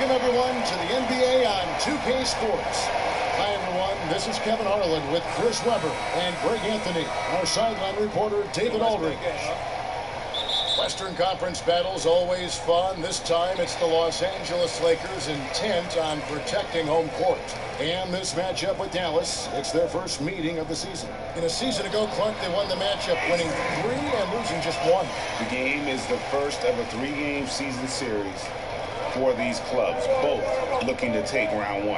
Welcome, everyone, to the NBA on 2K Sports. Hi, everyone. This is Kevin Harlan with Chris Webber and Greg Anthony. Our sideline reporter, David Aldridge. Western Conference battles always fun. This time it's the Los Angeles Lakers intent on protecting home court. And this matchup with Dallas, it's their first meeting of the season. In a season ago, Clark, they won the matchup winning 3 and losing just 1. The game is the first of a 3-game season series for these clubs, both looking to take round 1.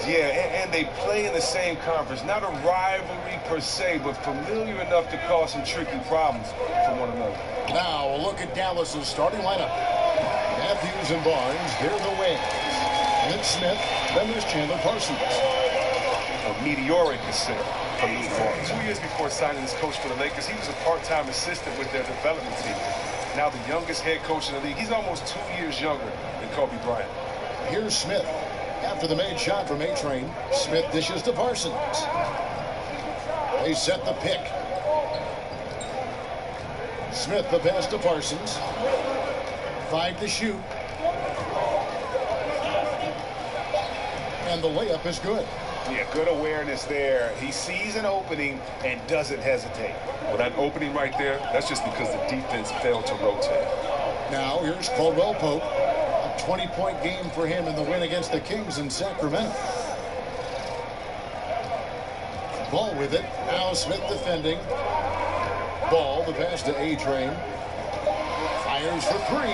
Yeah, and they play in the same conference. Not a rivalry per se, but familiar enough to cause some tricky problems for one another. Now, a look at Dallas's starting lineup. Matthews and Barnes, they're the wings. Then Smith, then there's Chandler Parsons. A meteoric descent from these Barnes. 2 years before signing as coach for the Lakers, he was a part-time assistant with their development team. Now the youngest head coach in the league. He's almost 2 years younger than Kobe Bryant. Here's Smith. After the made shot from A-Train, Smith dishes to Parsons. They set the pick. Smith the pass to Parsons. 5 to shoot. And the layup is good. Yeah, good awareness there. He sees an opening and doesn't hesitate. Well, that opening right there, that's just because the defense failed to rotate. Now here's Caldwell Pope. A 20-point game for him in the win against the Kings in Sacramento. Ball with it. Now Smith defending. Ball, the pass to A-Train. Fires for 3.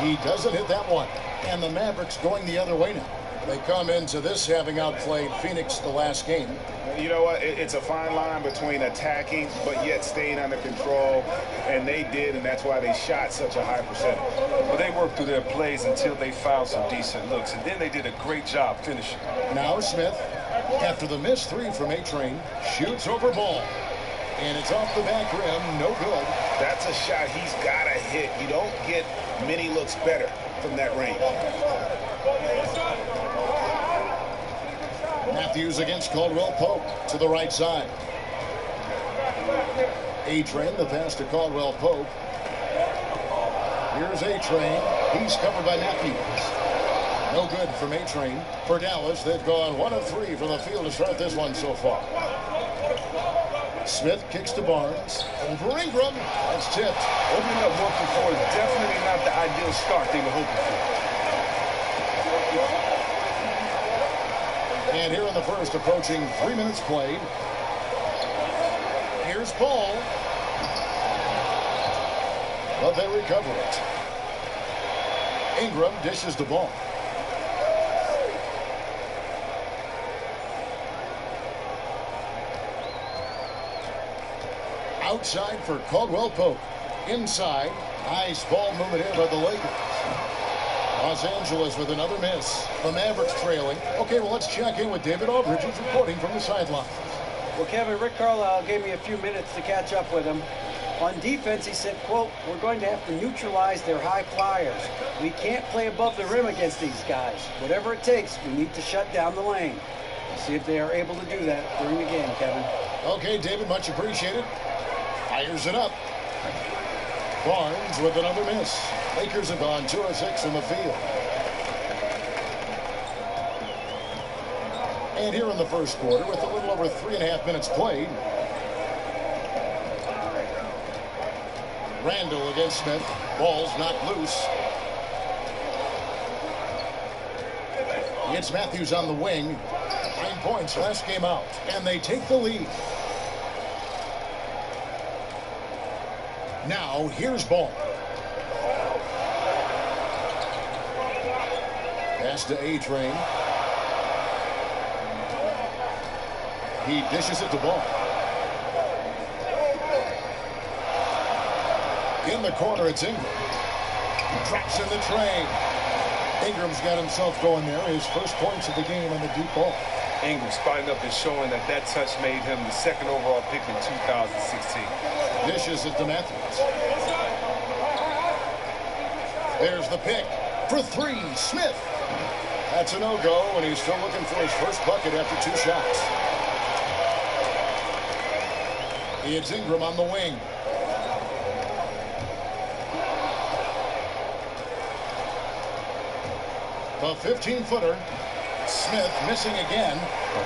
He doesn't hit that one. And the Mavericks going the other way now. They come into this having outplayed Phoenix the last game. You know what? It's a fine line between attacking but yet staying under control. And they did, and that's why they shot such a high percentage. Well, they worked through their plays until they found some decent looks. And then they did a great job finishing. Now Smith, after the missed 3 from A-Train, shoots over Ball. And it's off the back rim, no good. That's a shot he's got to hit. You don't get many looks better from that range. Matthews against Caldwell Pope to the right side. A-Train, the pass to Caldwell Pope. Here's A-Train. He's covered by Matthews. No good from A-Train. For Dallas, they've gone 1 of 3 from the field to start this one so far. Smith kicks to Barnes. Over Ingram. That's tipped. Opening up 1 for 4 is definitely not the ideal start they were hoping for. And here in the first, approaching 3 minutes played. Here's Paul. But they recover it. Ingram dishes the ball. Outside for Caldwell Pope. Inside. Nice ball movement here by the Lakers. Los Angeles with another miss. The Mavericks trailing. Okay, well, let's check in with David Aldridge, who's reporting from the sideline. Well, Kevin, Rick Carlisle gave me a few minutes to catch up with him. On defense, he said, quote, "We're going to have to neutralize their high flyers. We can't play above the rim against these guys. Whatever it takes, we need to shut down the lane." We'll see if they are able to do that during the game, Kevin. Okay, David, much appreciated. Fires it up. Barnes with another miss. Lakers have gone 2 of 6 in the field. And here in the first quarter, with a little over 3.5 minutes played, Randall against Smith. Ball's knocked loose. It's Matthews on the wing. 9 points last game out. And they take the lead. Now, here's Ball. Pass to A-Train. He dishes it to Ball. In the corner, it's Ingram. Drops in the train. Ingram's got himself going there. His first points of the game on the deep ball. Ingram spotting up and showing that that touch made him the 2nd overall pick in 2016. Dishes it to Matthews. There's the pick for 3. Smith. That's a no-go, and he's still looking for his first bucket after 2 shots. It's Ingram on the wing. A 15-footer. Smith missing again.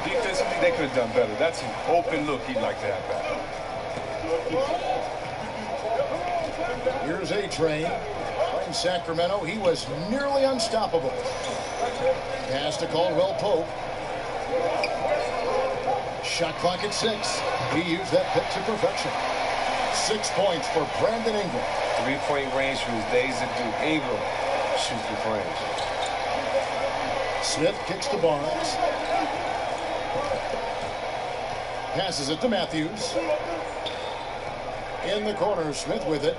Defensively, they could have done better. That's an open look he'd like to have back. Here's A-Train. In Sacramento, he was nearly unstoppable. Pass to Caldwell Pope. Shot clock at 6. He used that pick to perfection. 6 points for Brandon Ingram. 3-point range from his days at Duke. Ingram shoots with range. Smith kicks to Barnes. Passes it to Matthews. In the corner, Smith with it.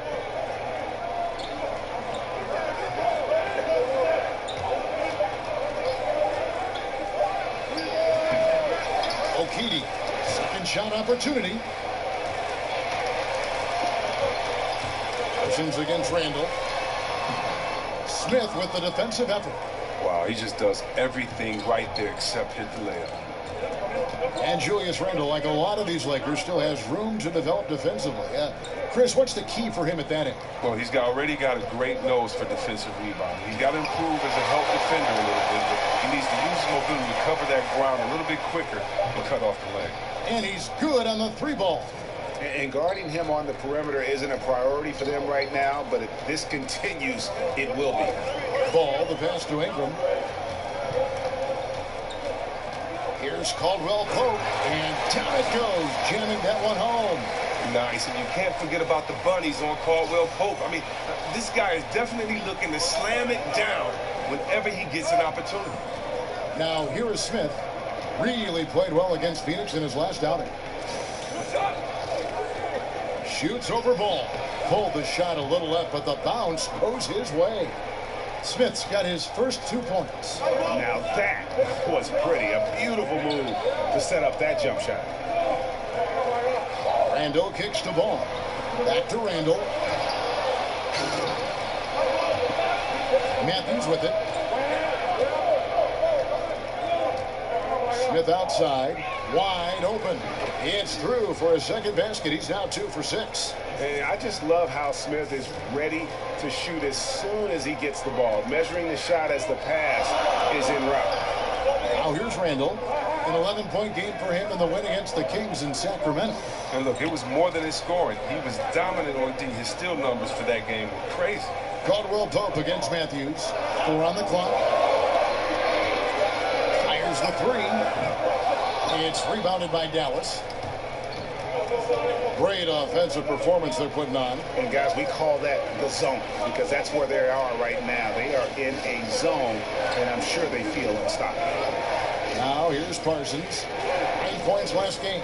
Okidi, second shot opportunity. Parsons against Randall. Smith with the defensive effort. Wow, he just does everything right there except hit the layup. And Julius Randle, like a lot of these Lakers, still has room to develop defensively. Chris, what's the key for him at that end? Well, he's already got a great nose for defensive rebounding. He's got to improve as a help defender a little bit, but he needs to use his mobility to cover that ground a little bit quicker and cut off the leg. And he's good on the 3-ball. And guarding him on the perimeter isn't a priority for them right now, but if this continues, it will be. Ball, the pass to Ingram. Here's Caldwell Pope, and down it goes, jamming that one home. Nice, and you can't forget about the bunnies on Caldwell Pope. I mean, this guy is definitely looking to slam it down whenever he gets an opportunity. Now, here is Smith. Really played well against Phoenix in his last outing. Shoots over ball. Pulled the shot a little left, but the bounce goes his way. Smith's got his first 2 points. Now that was pretty. A beautiful move to set up that jump shot. Randall kicks the ball. Back to Randall. Matthews with it. Smith outside. Wide open. It's through for a second basket. He's now 2 for 6. And I just love how Smith is ready to shoot as soon as he gets the ball. Measuring the shot as the pass is en route. Now here's Randall. An 11-point game for him in the win against the Kings in Sacramento. And look, it was more than his scoring. He was dominant on D. His steal numbers for that game were crazy. Caldwell Pope against Matthews. 4 on the clock. Fires the 3. It's rebounded by Dallas. Great offensive performance they're putting on. And guys, we call that the zone because that's where they are right now. They are in a zone, and I'm sure they feel unstoppable. Now here's Parsons. 8 points last game.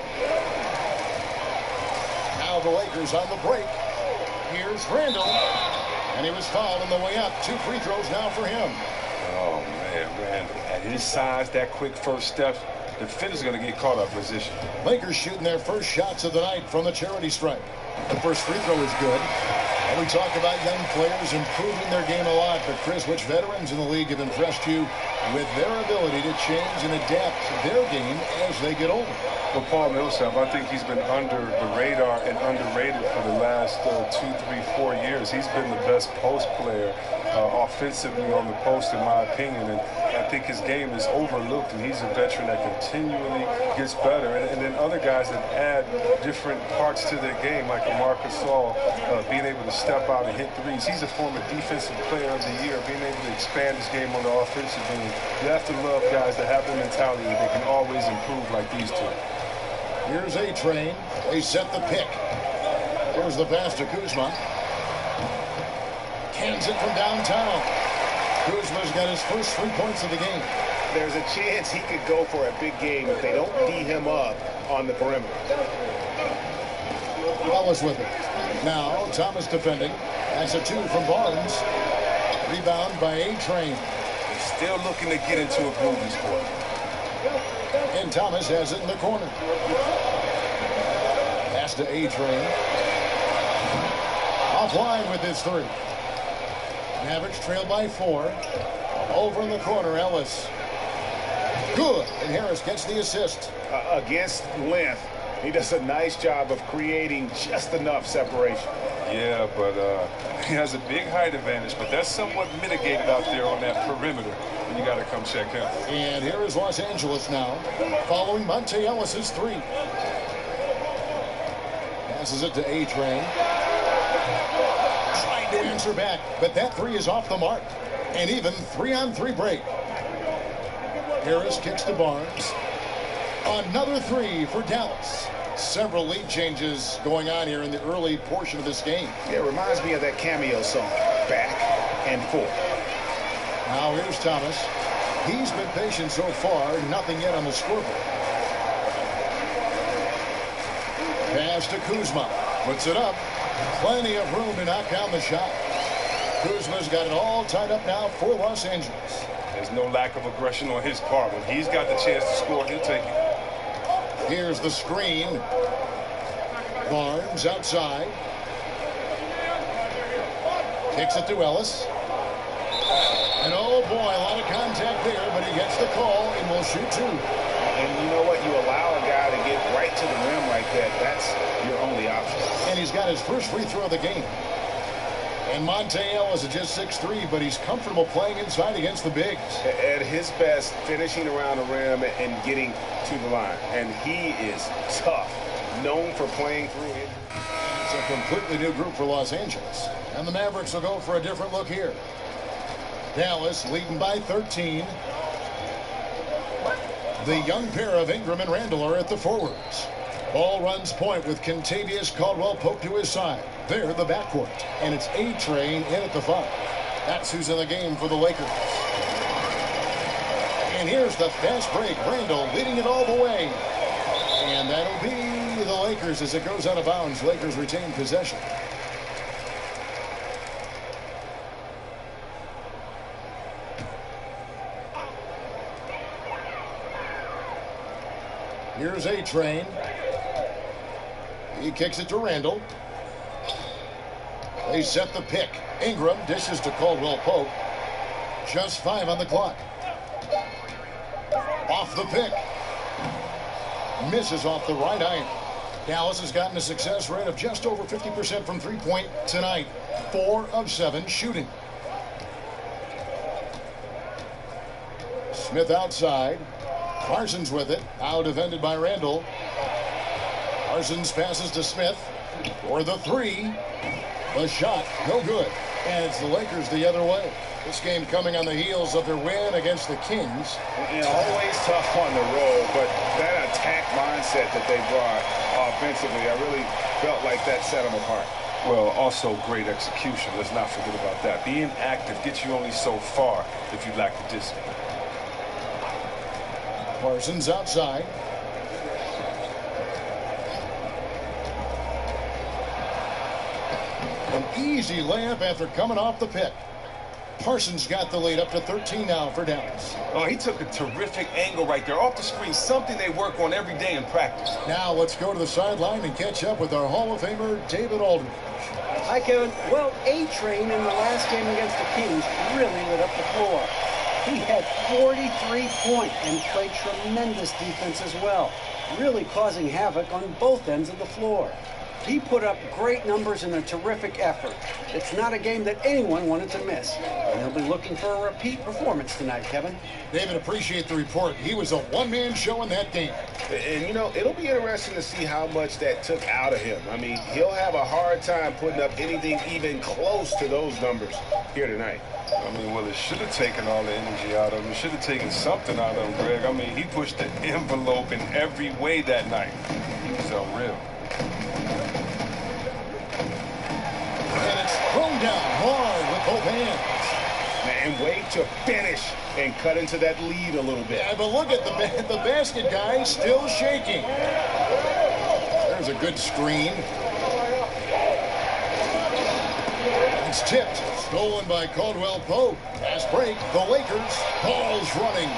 Now the Lakers on the break. Here's Randall. And he was fouled on the way up. 2 free throws now for him. Oh, man, Randall. At his size, that quick first step, the defender's going to get caught up position. Lakers shooting their first shots of the night from the charity stripe. The first free throw is good. And we talk about young players improving their game a lot. But, Chris, which veterans in the league have impressed you with their ability to change and adapt their game as they get older? Well, Paul Millsap, I think he's been under the radar and underrated for the last 2, 3, 4 years. He's been the best post player offensively on the post, in my opinion. And I think his game is overlooked, and he's a veteran that continually gets better. And then other guys that add different parts to their game, like Marcus Gasol, being able to step out and hit threes. He's a former defensive player of the year, being able to expand his game on the offensive end. You have to love guys that have the mentality that they can always improve like these two. Here's A-Train. They set the pick. Here's the pass to Kuzma. Cans it from downtown. Kuzma's got his first 3 points of the game. There's a chance he could go for a big game if they don't D him up on the perimeter. Wallace with it. Now Thomas defending. That's a 2 from Barnes. Rebound by A-Train. He's still looking to get into a groove this quarter. And Thomas has it in the corner. Pass to A-Train. Offline with his 3. Mavericks trailed by 4. Over in the corner, Ellis. Good. And Harris gets the assist. Against length, He does a nice job of creating just enough separation. Yeah, but he has a big height advantage, but that's somewhat mitigated out there on that perimeter when you got to come check him. And here is Los Angeles now, following Monte Ellis's three. Passes it to A-Train. Trying to answer back, but that three is off the mark. And even 3-on-3 break. Harris kicks to Barnes. Another three for Dallas. Several lead changes going on here in the early portion of this game. Yeah, it reminds me of that cameo song, Back and Forth. Now here's Thomas. He's been patient so far, nothing yet on the scoreboard. Pass to Kuzma. Puts it up. Plenty of room to knock down the shot. Kuzma's got it all tied up now for Los Angeles. There's no lack of aggression on his part. When he's got the chance to score, he'll take it. Here's the screen. Barnes outside. Kicks it to Ellis. And oh boy, a lot of contact there, but he gets the call and will shoot two. And you know what? You allow a guy to get right to the rim like that. That's your only option. And he's got his first free throw of the game. And Monte Ellis is just 6'3", but he's comfortable playing inside against the bigs. At his best, finishing around the rim and getting to the line. And he is tough, known for playing through injury. It's a completely new group for Los Angeles. And the Mavericks will go for a different look here. Dallas leading by 13. The young pair of Ingram and Randall are at the forwards. Ball runs point with Kentavious Caldwell-Pope to his side. They're the backcourt. And it's A-Train in at the 5. That's who's in the game for the Lakers. And here's the fast break. Randall leading it all the way. And that'll be the Lakers as it goes out of bounds. Lakers retain possession. Here's A-Train. He kicks it to Randall. They set the pick. Ingram dishes to Caldwell-Pope. Just 5 on the clock. Off the pick. Misses off the right iron. Dallas has gotten a success rate of just over 50% from three-point tonight. 4 of 7 shooting. Smith outside. Parsons with it. Out defended by Randall. Parsons passes to Smith for the 3. The shot, no good. And it's the Lakers the other way. This game coming on the heels of their win against the Kings. And always tough on the road, but that attack mindset that they brought offensively, I really felt like that set them apart. Well, also great execution. Let's not forget about that. Being active gets you only so far if you lack the discipline. Parsons outside. An easy layup after coming off the pick. Parsons got the lead up to 13 now for Dallas. Oh, he took a terrific angle right there off the screen, something they work on every day in practice. Now let's go to the sideline and catch up with our Hall of Famer, David Aldridge. Hi, Kevin. Well, A-Train in the last game against the Kings really lit up the floor. He had 43 points and played tremendous defense as well, really causing havoc on both ends of the floor. He put up great numbers and a terrific effort. It's not a game that anyone wanted to miss. And he'll be looking for a repeat performance tonight, Kevin. David, appreciate the report. He was a one-man show in that game. And, you know, it'll be interesting to see how much that took out of him. I mean, he'll have a hard time putting up anything even close to those numbers here tonight. I mean, well, it should have taken all the energy out of him. It should have taken something out of him, Greg. I mean, he pushed the envelope in every way that night. He was unreal. And it's thrown down hard with both hands. And wait to finish and cut into that lead a little bit. Yeah, but look at the basket guy still shaking. There's a good screen. It's tipped. Stolen by Caldwell-Pope. Fast break. The Lakers. Ball's running.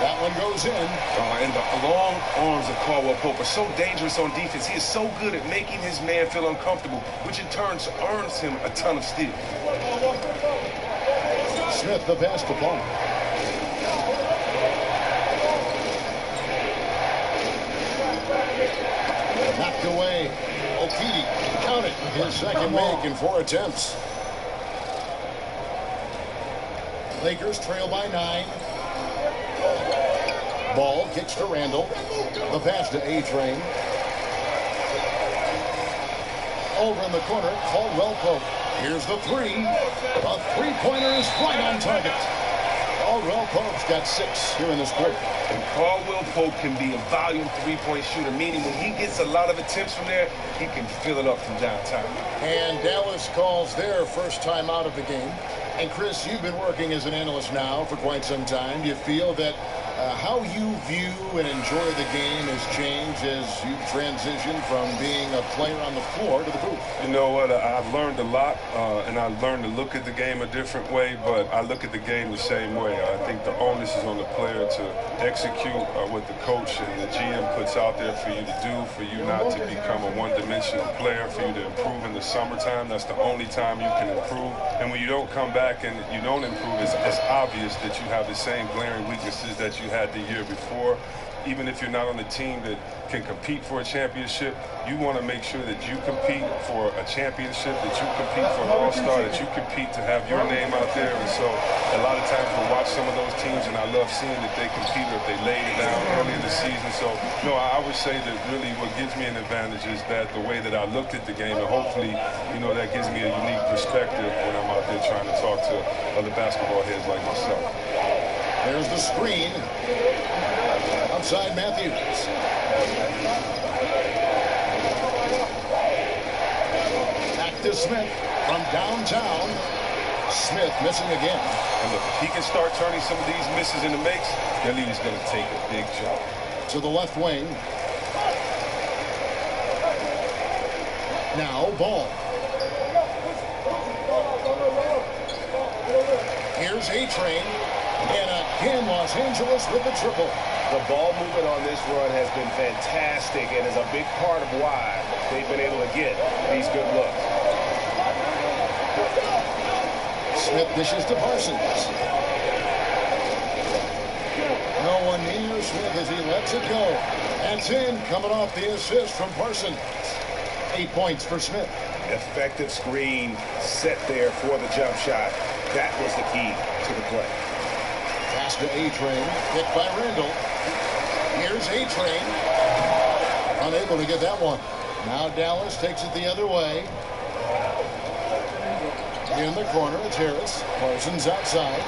That one goes in. And the long arms of Caldwell-Pope are so dangerous on defense. He is so good at making his man feel uncomfortable, which in turn earns him a ton of steals. Smith the pass to Paul. knocked away. Okidi counted his second make in 4 attempts. Lakers trail by 9. Ball kicks to Randall. The pass to A-Train. Over in the corner, Caldwell Pope. Here's the three. A three-pointer is right on target. Caldwell Pope's got 6 here in this quarter. And Caldwell Pope can be a volume three-point shooter, meaning when he gets a lot of attempts from there, he can fill it up from downtown. And Dallas calls their first time out of the game. And Chris, you've been working as an analyst now for quite some time. Do you feel that how you view and enjoy the game has changed as you've transitioned from being a player on the floor to the booth? You know what? I've learned a lot, and I've learned to look at the game a different way, but I look at the game the same way. I think the onus is on the player to execute what the coach and the GM puts out there for you to do, for you not to become a one-dimensional player, for you to improve in the summertime. That's the only time you can improve. And when you don't come back and you don't improve, it's obvious that you have the same glaring weaknesses that you had the year before. Even if you're not on a team that can compete for a championship, you want to make sure that you compete for a championship, that you compete for an all-star, that you compete to have your name out there. And so a lot of times we'll watch some of those teams, and I love seeing that they compete or if they laid it down early in the season. So, no, I would say that really what gives me an advantage is that the way that I looked at the game, and hopefully, you know, that gives me a unique perspective when I'm out there trying to talk to other basketball heads like myself. There's the screen. Outside Matthews. Back to Smith from downtown. Smith missing again. And look, if he can start turning some of these misses into makes, their lead is going to take a big jump. To the left wing. Now Ball. Here's A-Train. And again, Los Angeles with the triple. The ball movement on this run has been fantastic and is a big part of why they've been able to get these good looks. Smith dishes to Parsons. No one near Smith as he lets it go. That's in, coming off the assist from Parsons. 8 points for Smith. Effective screen set there for the jump shot. That was the key to the play. Pass to A-Train, hit by Randall. Here's A-Train. Unable to get that one. Now Dallas takes it the other way. In the corner, it's Harris. Parsons outside.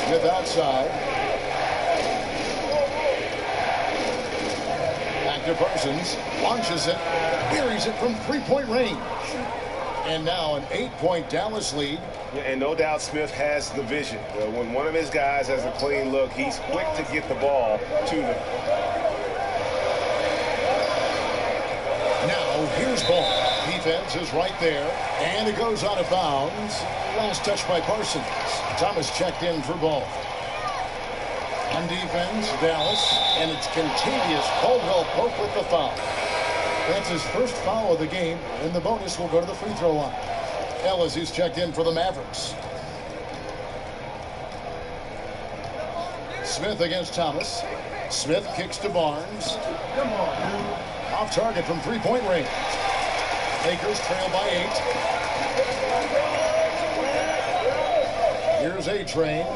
Smith outside. Back to Parsons. Launches it. Buries it from three-point range. And now an 8-point Dallas lead. And no doubt Smith has the vision. When one of his guys has a clean look, he's quick to get the ball to them. Now here's Ball. Defense is right there. And it goes out of bounds. Last touch by Parsons. Thomas checked in for Ball. On defense, Dallas. And it's contagious. Caldwell Pope with the foul. That's his first foul of the game, and the bonus will go to the free throw line. Ellis, who's checked in for the Mavericks. Smith against Thomas. Smith kicks to Barnes. Off target from three-point range. Lakers trail by 8. Here's A-Train.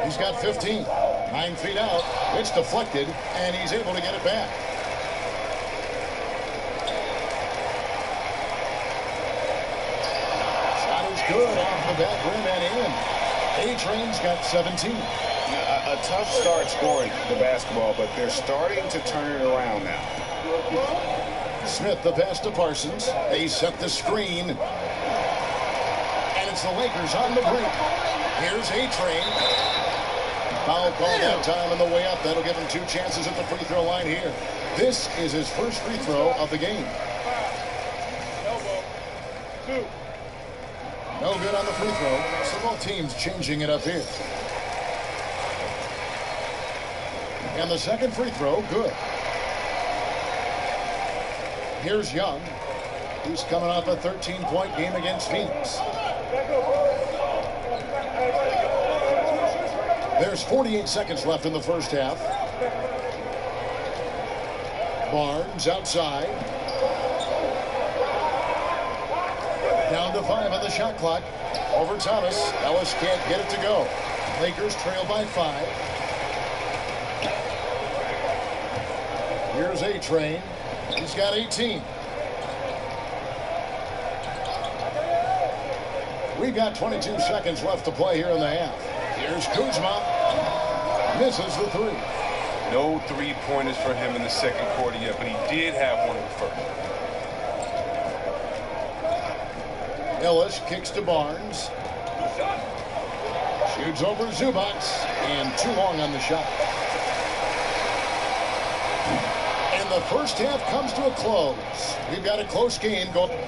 He's got 15. 9 feet out. It's deflected, and he's able to get it back. Good off the back rim and in. A-Train's got 17. A tough start scoring the basketball, but they're starting to turn it around now. Smith, the pass to Parsons. They set the screen. And it's the Lakers on the break. Here's A-Train. Foul call that time on the way up. That'll give him 2 chances at the free throw line here. This is his first free throw of the game. No good on the free throw. So both teams changing it up here. And the second free throw, good. Here's Young. He's coming off a 13-point game against Phoenix. There's 48 seconds left in the first half. Barnes outside. Down to 5 on the shot clock. Over Thomas. Ellis can't get it to go. Lakers trail by 5. Here's A-Train. He's got 18. We've got 22 seconds left to play here in the half. Here's Kuzma. Misses the 3. No three-pointers for him in the second quarter yet, but he did have one in the first. Ellis kicks to Barnes. Shoots over Zubac, and too long on the shot. And the first half comes to a close. We've got a close game going.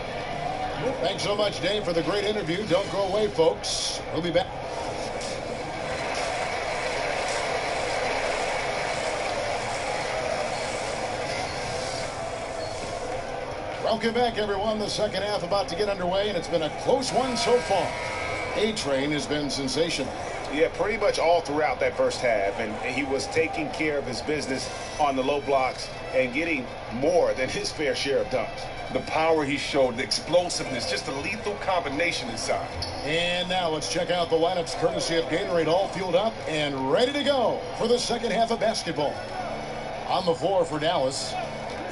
Thanks so much, Dave, for the great interview. Don't go away, folks. We'll be back. Welcome back, everyone. The second half about to get underway, and it's been a close one so far. A-Train has been sensational. Yeah, pretty much all throughout that first half, and he was taking care of his business on the low blocks and getting more than his fair share of dunks. The power he showed, the explosiveness, just a lethal combination inside. And now let's check out the lineups courtesy of Gatorade, all fueled up and ready to go for the second half of basketball. On the floor for Dallas,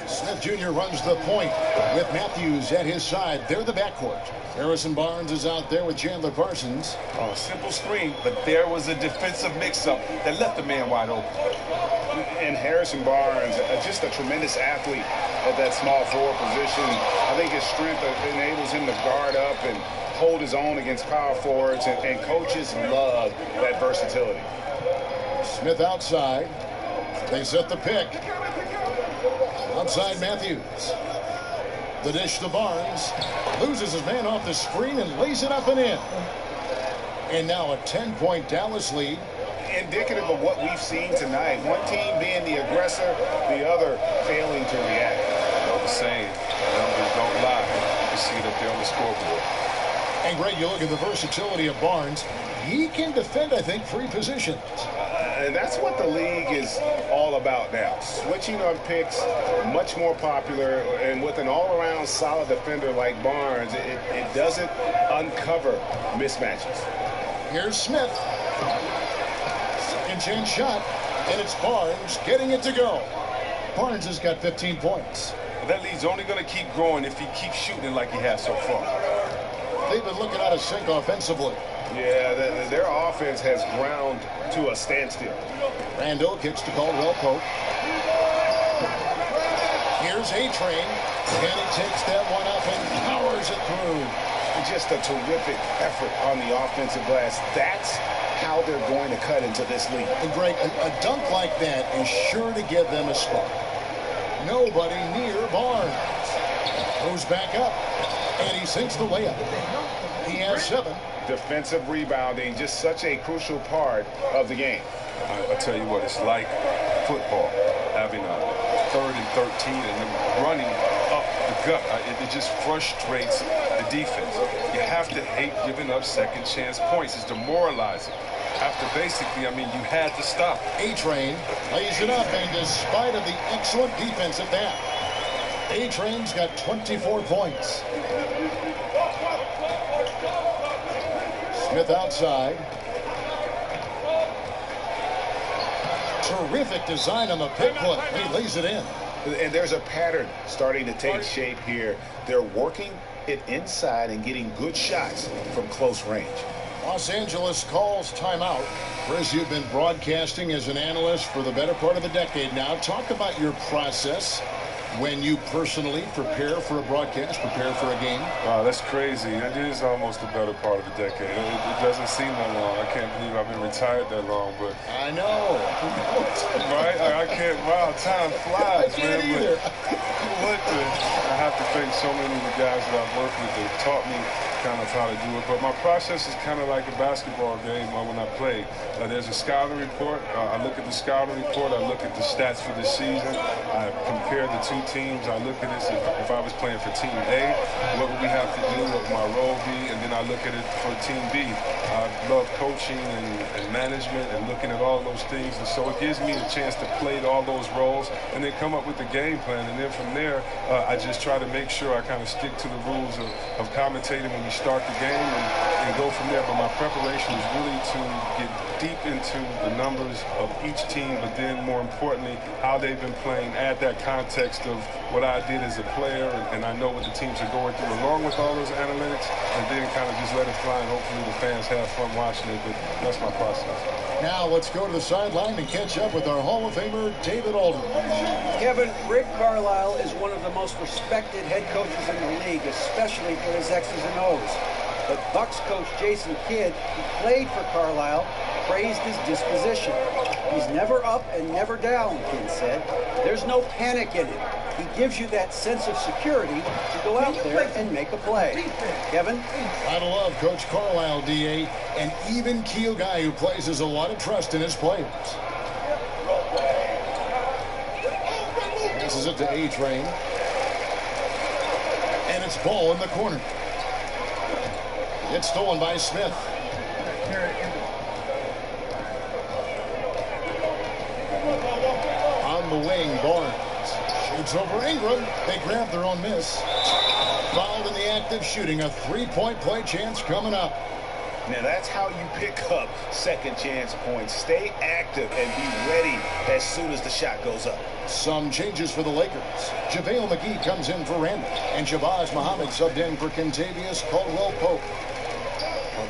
Smith Jr. runs the point with Matthews at his side. They're the backcourt. Harrison Barnes is out there with Chandler Parsons. Oh, simple screen, but there was a defensive mix-up that left the man wide open. And Harrison Barnes, just a tremendous athlete at that small forward position. I think his strength enables him to guard up and hold his own against power forwards, and coaches love that versatility. Smith outside. They set the pick. Outside Matthews. The dish to Barnes. Loses his man off the screen and lays it up and in. And now a 10-point Dallas lead. Indicative of what we've seen tonight. One team being the aggressor, the other failing to react. All the same. Numbers don't lie. You see it up there on the scoreboard. And Greg, you look at the versatility of Barnes. He can defend, I think, 3 positions. And that's what the league is all about now. Switching on picks, much more popular, and with an all-around solid defender like Barnes, it doesn't uncover mismatches. Here's Smith. Second chance shot, and it's Barnes getting it to go. Barnes has got 15 points. That lead's only going to keep growing if he keeps shooting like he has so far. They've been looking out of sync offensively. Yeah, their offense has ground to a standstill. Randall kicks to Caldwell Pope. Here's A-Train. And he takes that one up and powers it through. Just a terrific effort on the offensive glass. That's how they're going to cut into this league. And Greg, a dunk like that is sure to give them a spark. Nobody near Barnes. Goes back up. And he sinks the layup. He has 7. Defensive rebounding, just such a crucial part of the game. I tell you what, it's like football, having a 3rd and 13 and then running up the gut. It just frustrates the defense. You have to hate giving up second chance points. It's demoralizing. After basically, I mean, you had to stop. A-Train lays it up, and despite of the excellent defense at that, A-Train's got 24 points. Smith outside. Terrific design on the pick play. He lays it in. And there's a pattern starting to take shape here. They're working it inside and getting good shots from close range. Los Angeles calls timeout. Chris, you've been broadcasting as an analyst for the better part of a decade now. Talk about your process when you personally prepare for a broadcast, prepare for a game. Wow, that's crazy. It is almost the better part of a decade. It doesn't seem that long. I can't believe I've been retired that long, but I know. right? I can't. Wow, time flies, I can't man. either. I have to thank so many of the guys that I've worked with that taught me kind of how to do it. But my process is kind of like a basketball game when I play. There's a scouting report. I look at the scouting report. I look at the stats for the season. I compare the two teams. I look at this. If I was playing for Team A, what would we have to do? What would my role be? And then I look at it for Team B. I love coaching and management and looking at all those things. And so it gives me a chance to play all those roles and then come up with the game plan. And then from there, I just try to make sure I kind of stick to the rules of commentating when you start the game and go from there. But my preparation is really to get deep into the numbers of each team, but then more importantly, how they've been playing, add that context of what I did as a player, and I know what the teams are going through along with all those analytics, and then kind of just let it fly, and hopefully the fans have fun watching it, but that's my process. Now let's go to the sideline and catch up with our Hall of Famer, David Aldridge. Kevin, Rick Carlisle is one of the most respected head coaches in the league, especially for his X's and O's. But Bucks coach Jason Kidd, who played for Carlisle, praised his disposition. He's never up and never down, Kidd said. There's no panic in it. He gives you that sense of security to go out there and make a play. Kevin? Gotta love Coach Carlisle, D.A., an even-keel guy who places a lot of trust in his players. Passes it to A-Train. And it's ball in the corner. It's stolen by Smith. On the wing, Barnes shoots over Ingram. They grab their own miss. Fouled in the act of shooting. A three-point play chance coming up. Now that's how you pick up second chance points. Stay active and be ready as soon as the shot goes up. Some changes for the Lakers. JaVale McGee comes in for Randall. And Shabazz Muhammad subbed in for Kentavious Caldwell-Pope.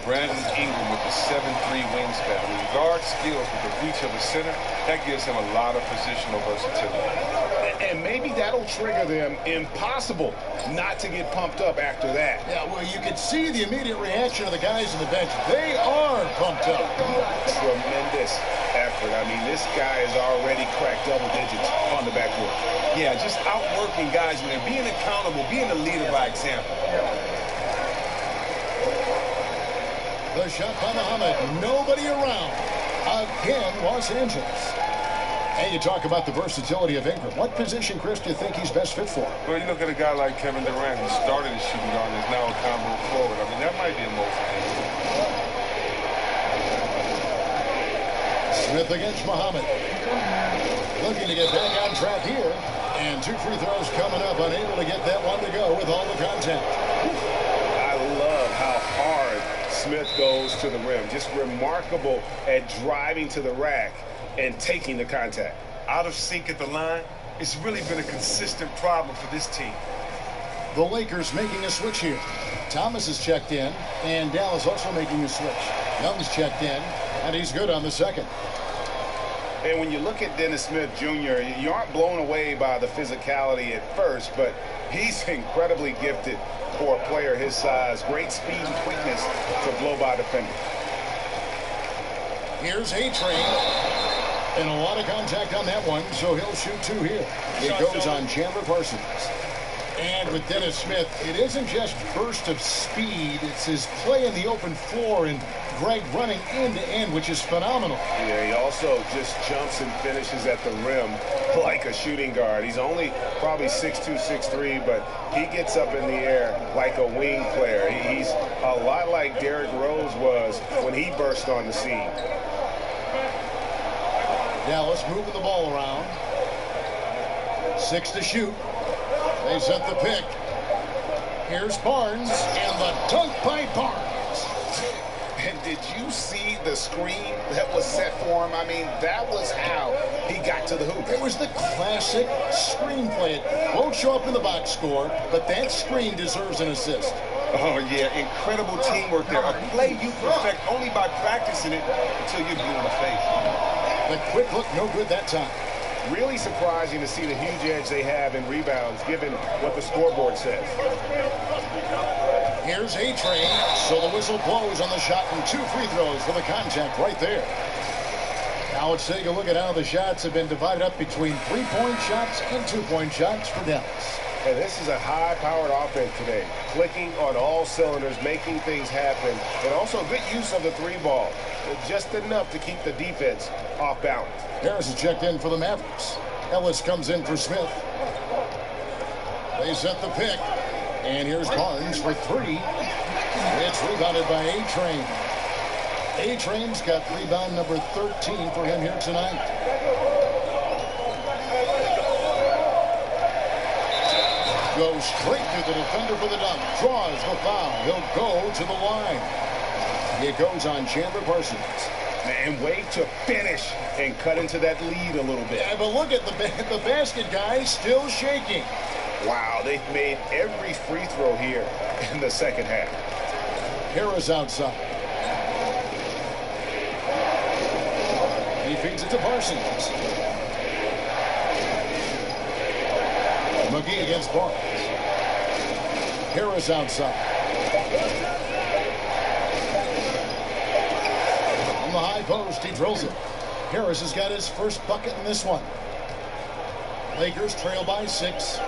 Brandon Ingram with the 7'3" wingspan. With guard skills with the reach of a center, that gives him a lot of positional versatility. And maybe that'll trigger them. Impossible not to get pumped up after that. Yeah, well, you can see the immediate reaction of the guys on the bench. They are pumped up. Tremendous effort. I mean, this guy has already cracked double digits on the backboard. Yeah, just outworking guys, man. Being accountable, being a leader by example. The shot by Muhammad. Nobody around. Again, Los Angeles. And you talk about the versatility of Ingram. What position, Chris, do you think he's best fit for? Well, you look at a guy like Kevin Durant, who started as shooting guard and is now a combo forward. I mean, that might be a move for him. Smith against Muhammad. Looking to get back on track here. And two free throws coming up. Unable to get that one to go with all the contact. I love how hard Smith goes to the rim. Just remarkable at driving to the rack and taking the contact. Out of sync at the line, it's really been a consistent problem for this team. The Lakers making a switch here. Thomas is checked in, and Dallas also making a switch. Young's checked in, and he's good on the second. And when you look at Dennis Smith Jr., you aren't blown away by the physicality at first, but he's incredibly gifted for a player his size. Great speed and quickness to blow by defenders. Here's A-Train. And a lot of contact on that one, so he'll shoot two here. It goes on Chandler Parsons. And with Dennis Smith, it isn't just burst of speed, it's his play in the open floor and Greg running end to end, which is phenomenal. Yeah, he also just jumps and finishes at the rim like a shooting guard. He's only probably 6'2", 6'3", but he gets up in the air like a wing player. He's a lot like Derrick Rose was when he burst on the scene. Dallas moving the ball around. 6 to shoot. They set the pick. Here's Barnes, and the dunk by Barnes. And did you see the screen that was set for him? I mean, that was how he got to the hoop. It was the classic screenplay. It won't show up in the box score, but that screen deserves an assist. Oh, yeah, incredible teamwork there. A play you perfect only by practicing it until you're blue in the face. The quick look, no good that time. Really surprising to see the huge edge they have in rebounds, given what the scoreboard says. Here's A-Train, so the whistle blows on the shot and two free throws for the contact right there. Now let's take a look at how the shots have been divided up between three-point shots and two-point shots for Dallas. And this is a high-powered offense today, clicking on all cylinders, making things happen, and also good use of the three ball, just enough to keep the defense off balance. Harris is checked in for the Mavericks. Ellis comes in for Smith. They set the pick, and here's Barnes for three. It's rebounded by A-Train. A-Train's got rebound number 13 for him here tonight. Goes straight to the defender for the dunk. Draws the foul. He'll go to the line. It goes on Chandler Parsons. And wait to finish and cut into that lead a little bit. Yeah, but look at the basket guy still shaking. Wow, they've made every free throw here in the second half. Harris outside. He feeds it to Parsons. McGee against Barnes. Harris outside. On the high post, he drills it. Harris has got his first bucket in this one. Lakers trail by 6.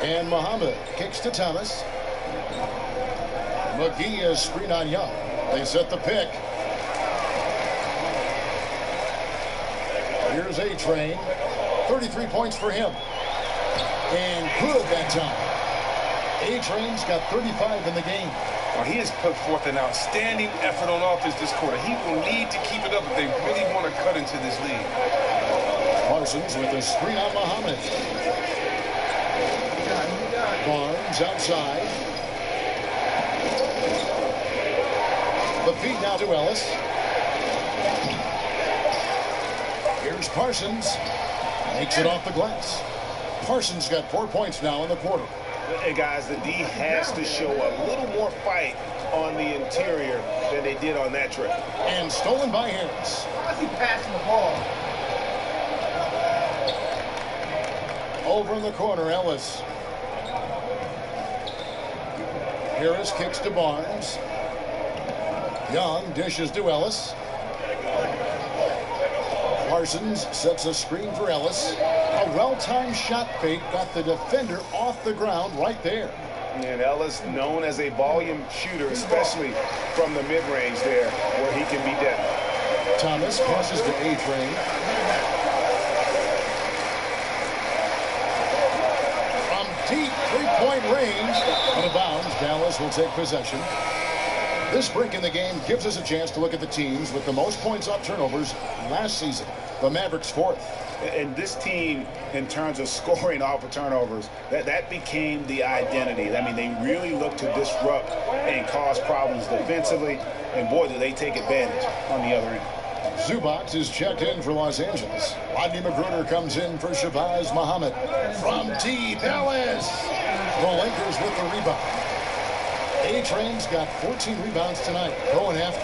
And Muhammad kicks to Thomas. McGee is screen on Young. They set the pick. Here's A-Train. 33 points for him. And good that time. A-Train's got 35 in the game. Well, he has put forth an outstanding effort on offense this quarter. He will need to keep it up if they really want to cut into this lead. Parsons with a screen on Muhammad. Barnes outside. The feed now to Ellis. Here's Parsons. Makes it off the glass. Parsons got 4 points now in the quarter. Hey, guys, the D has to show a little more fight on the interior than they did on that trip. And stolen by Harris. Why is he passing the ball? Over in the corner, Ellis. Harris kicks to Barnes. Young dishes to Ellis. Parsons sets a screen for Ellis. A well-timed shot fake got the defender off the ground right there. And Ellis known as a volume shooter, especially from the mid-range there, where he can be deadly. Thomas passes to A-Train. From deep three-point range, out of bounds, Dallas will take possession. This break in the game gives us a chance to look at the teams with the most points off turnovers last season. The Mavericks 4th. And this team, in terms of scoring off of turnovers, that became the identity. I mean, they really look to disrupt and cause problems defensively. And boy, do they take advantage on the other end. Zubac is checked in for Los Angeles. Rodney Magruder comes in for Shabazz Muhammad. From deep, Ellis. The Lakers with the rebound. A-Train's got 14 rebounds tonight, going after.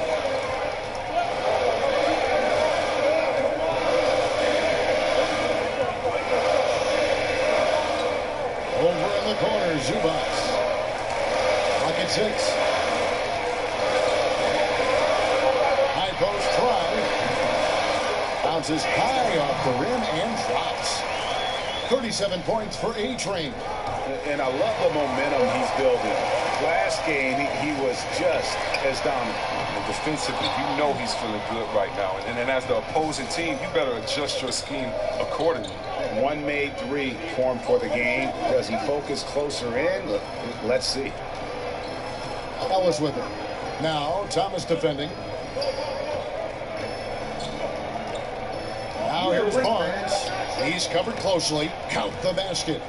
Over in the corner, Zubac. Pocket 6. High post try. Bounces high off the rim and drops. 37 points for A-Train. And I love the momentum he's building. Last game, he was just as dominant. And defensively, you know he's feeling good right now. And then as the opposing team, you better adjust your scheme accordingly. One made three for him for the game. Does he focus closer in? Let's see. Ellis with it. Now, Thomas defending. Now here's Barnes. He's covered closely. Count the basket.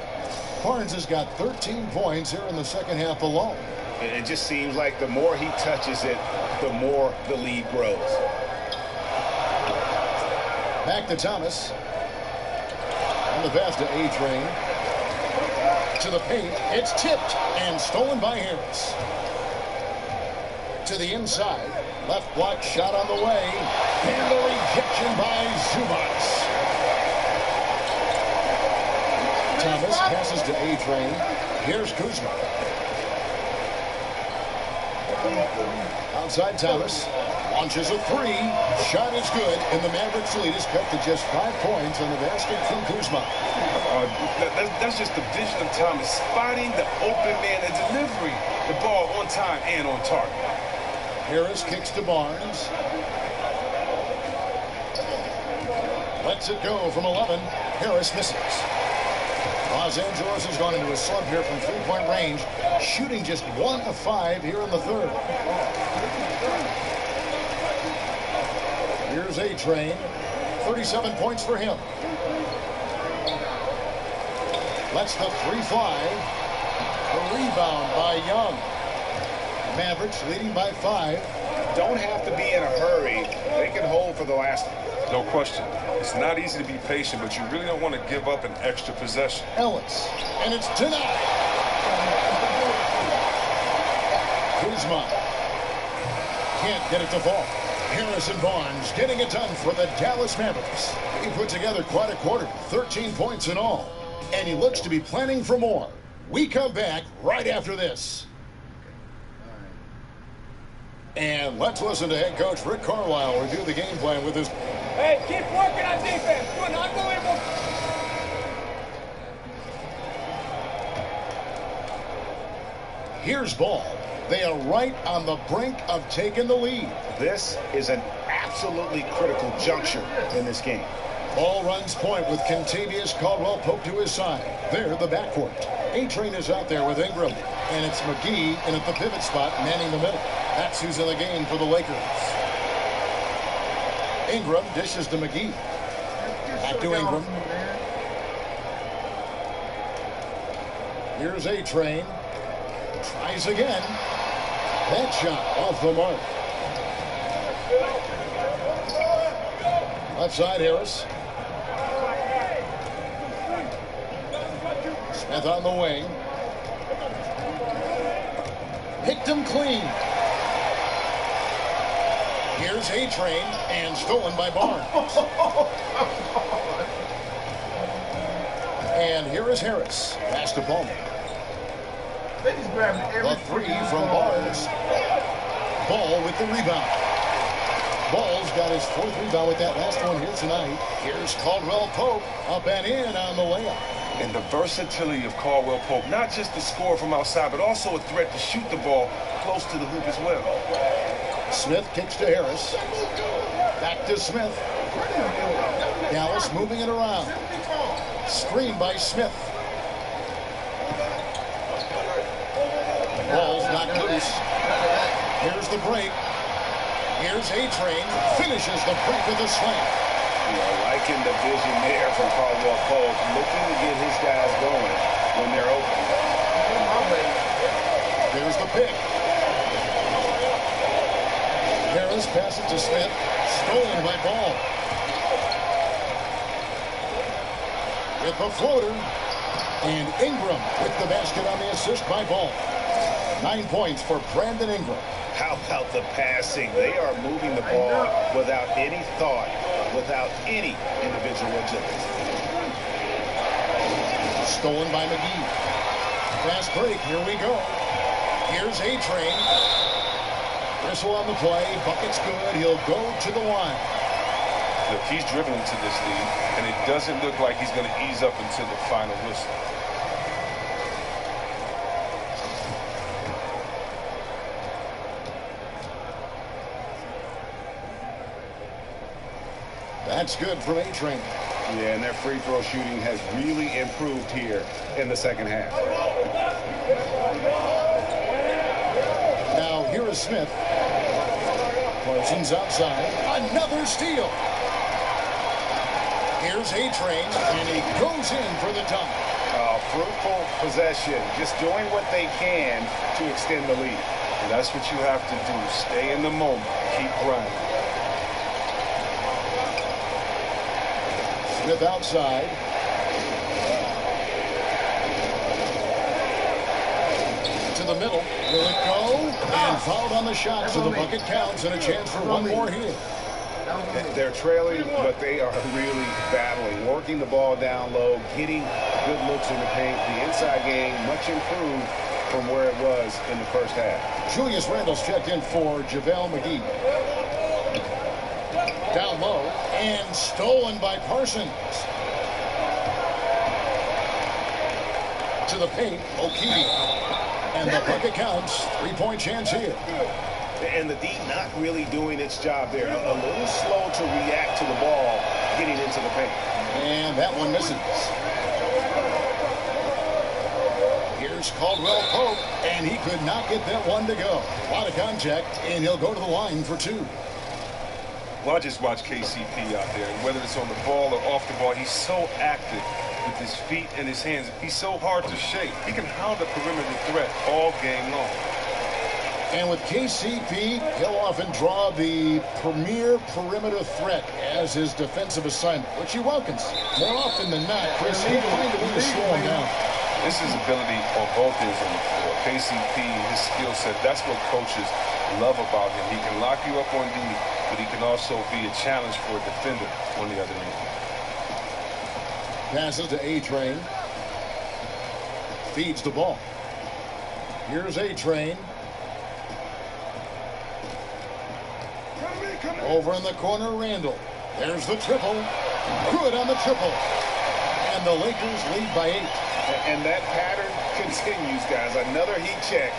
Barnes has got 13 points here in the second half alone. It just seems like the more he touches it, the more the lead grows. Back to Thomas. On the pass to A-Train. To the paint. It's tipped and stolen by Harris. To the inside. Left block shot on the way. And the rejection by Zubac. Thomas passes to A-Train. Here's Kuzma. Outside Thomas. Launches a three. Shot is good, and the Mavericks lead is cut to just 5 points on the basket from Kuzma. That's just the vision of Thomas, spotting the open man and delivery the ball on time and on target. Harris kicks to Barnes. Lets it go from 11. Harris misses. Los Angeles has gone into a slump here from three-point range, shooting just 1 of 5 here in the third. Here's A-Train. 37 points for him. Lets the three fly. A rebound by Young. Mavericks leading by 5. Don't have to be in a hurry. They can hold for the last. No question. It's not easy to be patient, but you really don't want to give up an extra possession. Ellis. And it's denied. Kuzma. Can't get it to fall. Harris and Barnes getting it done for the Dallas Mavericks. He put together quite a quarter. 13 points in all. And he looks to be planning for more. We come back right after this. And let's listen to head coach Rick Carlisle review the game plan with his... Hey, keep working on defense. Doing unbelievable. Here's ball. They are right on the brink of taking the lead. This is an absolutely critical juncture in this game. Ball runs point with Kentavious Caldwell-Pope to his side. They're the backcourt. A-Train is out there with Ingram. And it's McGee in at the pivot spot, manning the middle. That's who's in the game for the Lakers. Ingram dishes to McGee. Back to Ingram. Here's A-Train. Tries again. That shot off the mark. Left side, Harris. Smith on the wing. Picked him clean. Here's A-Train, and stolen by Barnes. And here is Harris. Pass to Palmer. The three from Barnes. Ball with the rebound. Ball's got his 4th rebound with that last one here tonight. Here's Caldwell-Pope up and in on the layup. And the versatility of Caldwell-Pope, not just the score from outside, but also a threat to shoot the ball close to the hoop as well. Smith kicks to Harris. Back to Smith. Dallas moving it around. Screen by Smith. Ball's not loose. Here's the break. Here's A-Train. Finishes the break with a slam. Liking the vision there from Caldwell-Pope, looking to get his guys going when they're open. There's the pick. Harris passes to Smith. Stolen by Ball. With the floater. And Ingram with the basket on the assist by Ball. 9 points for Brandon Ingram. How about the passing? They are moving the ball without any thought, without any individual agility. Stolen by McGee. Fast break. Here we go. Here's A-Train. Whistle on the play. Bucket's good. He'll go to the line. Look, he's driven into this lead, and it doesn't look like he's going to ease up until the final whistle. That's good from A-Train. Yeah, and their free throw shooting has really improved here in the second half. Now here is Smith. Parsons outside. Another steal. Here's A-Train, and he goes in for the dunk. Fruitful possession, just doing what they can to extend the lead. And that's what you have to do. Stay in the moment. Keep grinding. Smith outside. To the middle. Will it go? And fouled on the shot, so the bucket counts and a chance for one more here. They're trailing, but they are really battling, working the ball down low, getting good looks in the paint. The inside game much improved from where it was in the first half. Julius Randle's checked in for JaVale McGee. Down low and stolen by Parsons. To the paint, O'Keefe. And the bucket counts. 3-point chance here. And the D not really doing its job there. A little slow to react to the ball getting into the paint. And that one misses. Here's Caldwell Pope, and he could not get that one to go. A lot of contact, and he'll go to the line for two. Well, I just watch KCP out there, and whether it's on the ball or off the ball, he's so active with his feet and his hands. He's so hard to shake. He can hound the perimeter threat all game long. And with KCP, he'll often draw the premier perimeter threat as his defensive assignment, which he welcomes. More often than not, Chris, he'll find a way to slow him down. This is ability on both ends on the floor. KCP, his skill set, that's what coaches love about him. He can lock you up on D, but he can also be a challenge for a defender on the other end. Passes to A-Train. Feeds the ball. Here's A-Train. Over in the corner, Randall. There's the triple. Good on the triple. And the Lakers lead by 8. And that pattern continues, guys. Another heat check,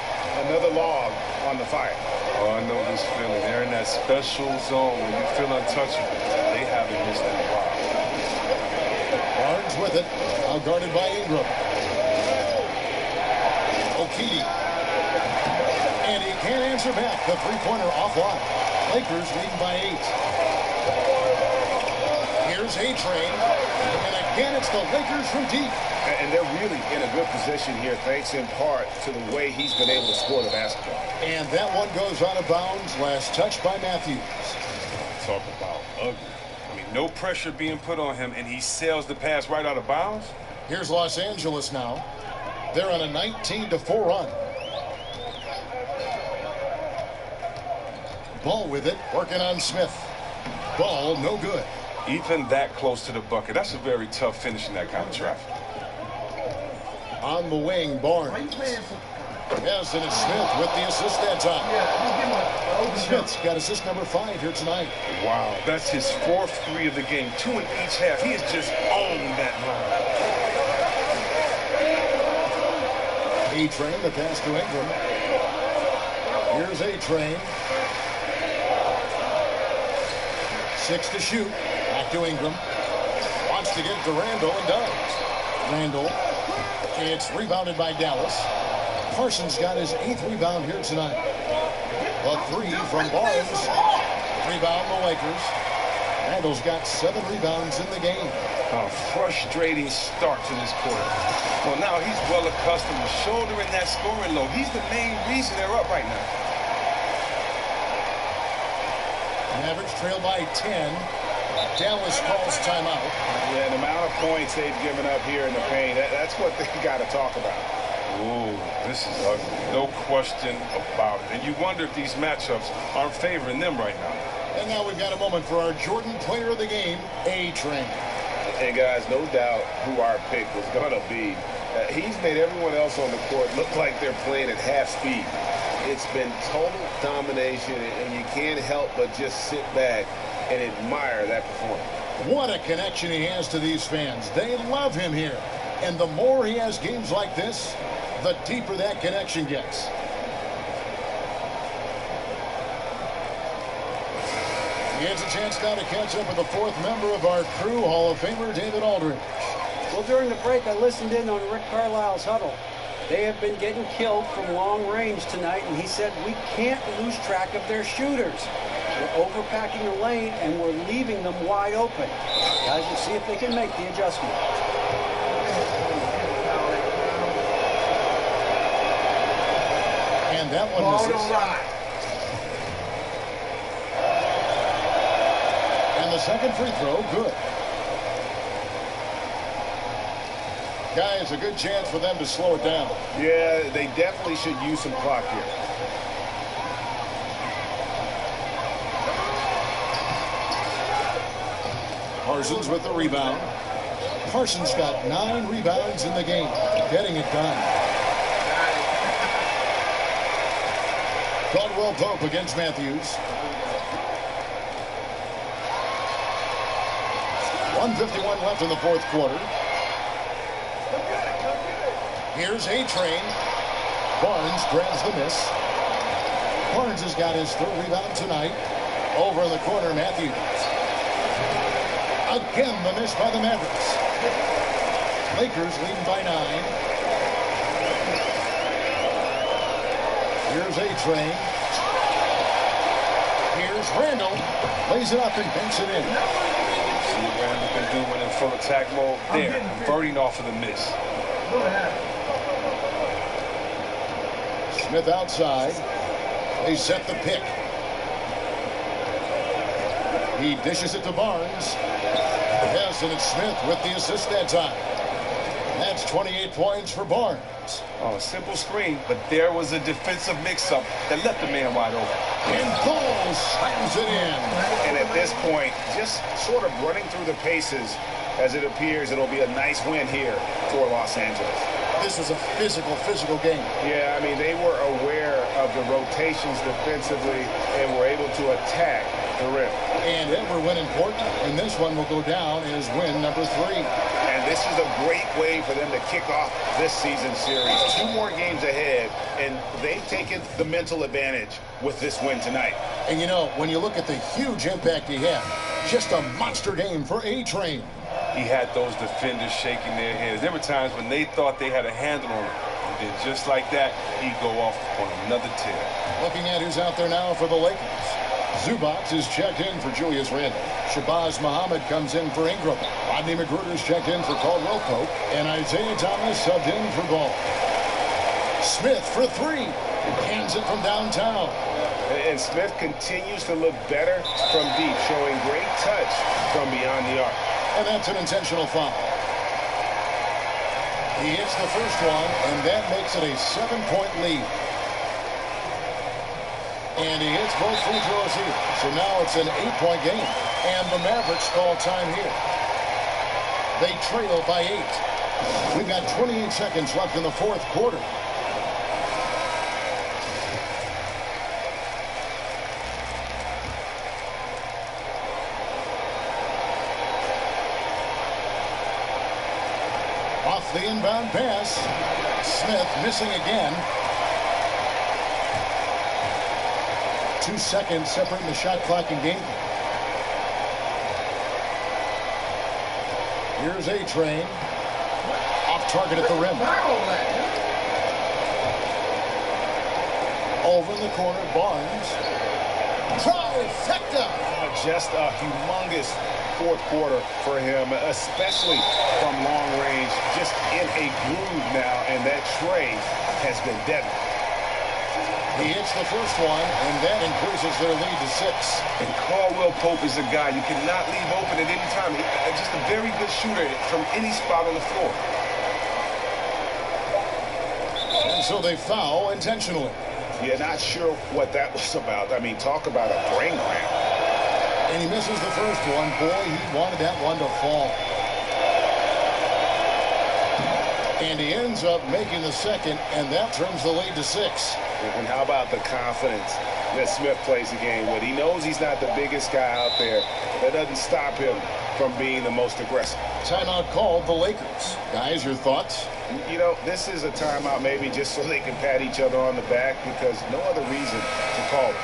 another log on the fire. Oh, I know this feeling. They're in that special zone when you feel untouchable. They haven't missed in a while. Barnes with it. Now guarded by Ingram. O'Keefe. And he can't answer back. The three-pointer offline. Lakers leading by 8. Here's A-Train. And again, it's the Lakers from deep. And they're really in a good position here, thanks in part to the way he's been able to score the basketball. And that one goes out of bounds. Last touch by Matthews. Talk about ugly. I mean, no pressure being put on him, and he sails the pass right out of bounds. Here's Los Angeles now. They're on a 19-4 run. Ball with it, working on Smith. Ball, no good. Even that close to the bucket, that's a very tough finish in that kind of traffic. On the wing, Barnes. Yes, and it's Smith with the assist that time. Smith's got assist number 5 here tonight. Wow, that's his 4th 3 of the game. 2 in each half. He has just owned that line. A-Train, the pass to Ingram. Here's A-Train. 6 to shoot. Back to Ingram. Wants to get to Randall and does. Randall. It's rebounded by Dallas. Parsons got his 8th rebound here tonight. A 3 from Barnes. Rebound the Lakers. Randall's got 7 rebounds in the game. A frustrating start to this quarter. Well, now he's well accustomed to shouldering that scoring load. He's the main reason they're up right now. Average trail by 10. Dallas calls timeout. Yeah, the amount of points they've given up here in the paint, that's what they got to talk about. Ooh, this is ugly. No question about it. And you wonder if these matchups aren't favoring them right now. And now we've got a moment for our Jordan player of the game, A-Train. And guys, no doubt who our pick was going to be. He's made everyone else on the court look like they're playing at half speed. It's been total domination, and you can't help but just sit back and admire that performance. What a connection he has to these fans. They love him here. And the more he has games like this, the deeper that connection gets. He has a chance now to catch up with the 4th member of our crew, Hall of Famer David Aldridge. Well, during the break, I listened in on Rick Carlisle's huddle. They have been getting killed from long range tonight, and he said we can't lose track of their shooters. We're overpacking the lane, and we're leaving them wide open. Guys, we'll see if they can make the adjustment. And that one misses. And the second free throw, good. Guys, a good chance for them to slow it down. Yeah, they definitely should use some clock here. Parsons with the rebound. Parsons got 9 rebounds in the game, getting it done. Caldwell Pope against Matthews. 1:51 left in the fourth quarter. Here's A-Train. Barnes grabs the miss. Barnes has got his third rebound tonight. Over in the corner, Matthews. Again, the miss by the Mavericks. Lakers leading by 9. Here's A-Train. Here's Randall. Lays it up and banks it in. See what Randall can do when in full attack mode. There, converting off of the miss. Smith outside. They set the pick. He dishes it to Barnes. Yes, and it's Smith with the assist that time. That's 28 points for Barnes. Oh, simple screen, but there was a defensive mix-up that left the man wide open. And Cole slams it in. And at this point, just sort of running through the paces, as it appears it'll be a nice win here for Los Angeles. This was a physical game. Yeah, I mean, they were aware of the rotations defensively and were able to attack the rim. And every win important, and this one will go down as win number 3. And this is a great way for them to kick off this season series. 2 more games ahead, and they've taken the mental advantage with this win tonight. And you know, when you look at the huge impact he had, just a monster game for A-Train. He had those defenders shaking their heads. There were times when they thought they had a handle on him. And then just like that, he'd go off on another tear. Looking at who's out there now for the Lakers. Zubac is checked in for Julius Randle. Shabazz Muhammad comes in for Ingram. Rodney McGruder's checked in for Caldwell Pope. And Isaiah Thomas subbed in for Ball. Smith for 3. Hands it from downtown. And Smith continues to look better from deep, showing great touch from beyond the arc. And that's an intentional foul. He hits the first one, and that makes it a 7-point lead. And he hits both free throws here. So now it's an 8-point game. And the Mavericks call time here. They trail by 8. We've got 28 seconds left in the fourth quarter. Off the inbound pass. Smith missing again. 2 seconds separating the shot clock and game. Here's A-Train. Off target at the rim. Over in the corner, Barnes. Trifecta! Just a humongous fourth quarter for him, especially from long range, just in a groove now, and that tray has been deadly. He hits the first one, and that increases their lead to 6. And Caldwell Pope is a guy you cannot leave open at any time. He's just a very good shooter from any spot on the floor. And so they foul intentionally. Yeah, not sure what that was about. I mean, talk about a brain cramp. And he misses the first one. Boy, he wanted that one to fall. And he ends up making the second, and that trims the lead to 6. And how about the confidence that Smith plays the game with? He knows he's not the biggest guy out there. That doesn't stop him from being the most aggressive. Timeout called the Lakers. Guys, your thoughts? You know, this is a timeout maybe just so they can pat each other on the back because no other reason to call it.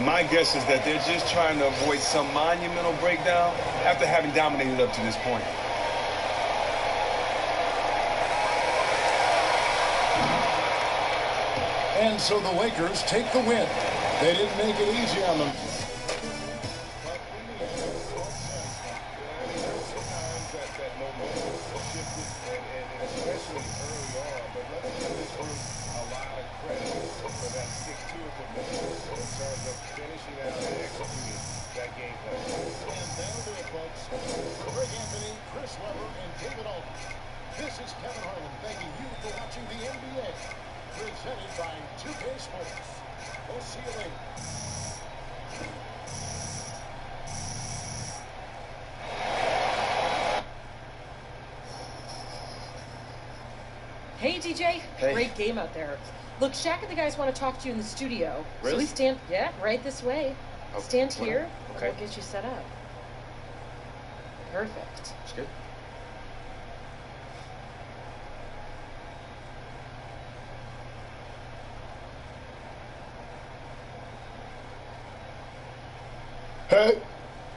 My guess is that they're just trying to avoid some monumental breakdown after having dominated up to this point. And so the Lakers take the win. They didn't make it easy on them. Chris Webber and David Aldridge. This is Kevin Harlan thanking you for watching the NBA. Presented by 2K Sports. We'll see you later. Hey, DJ. Hey. Great game out there. Look, Shaq and the guys want to talk to you in the studio. Really? So stand, yeah, right this way. Oh, Stand well, here. okay. We'll get you set up. Perfect. That's good.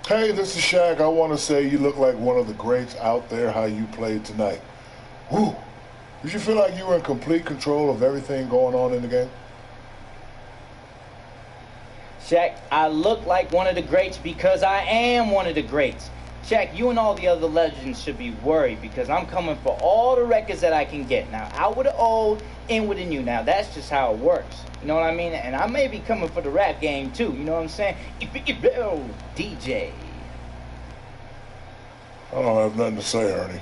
Hey, this is Shaq. I want to say you look like one of the greats out there, how you played tonight. Woo! Did you feel like you were in complete control of everything going on in the game? Shaq, I look like one of the greats because I am one of the greats. Shaq, you and all the other legends should be worried because I'm coming for all the records that I can get. Now, out with the old, in with the new. Now, that's just how it works. You know what I mean? And I may be coming for the rap game, too. You know what I'm saying? DJ. I don't have nothing to say, Ernie.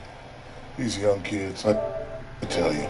These young kids, I tell you.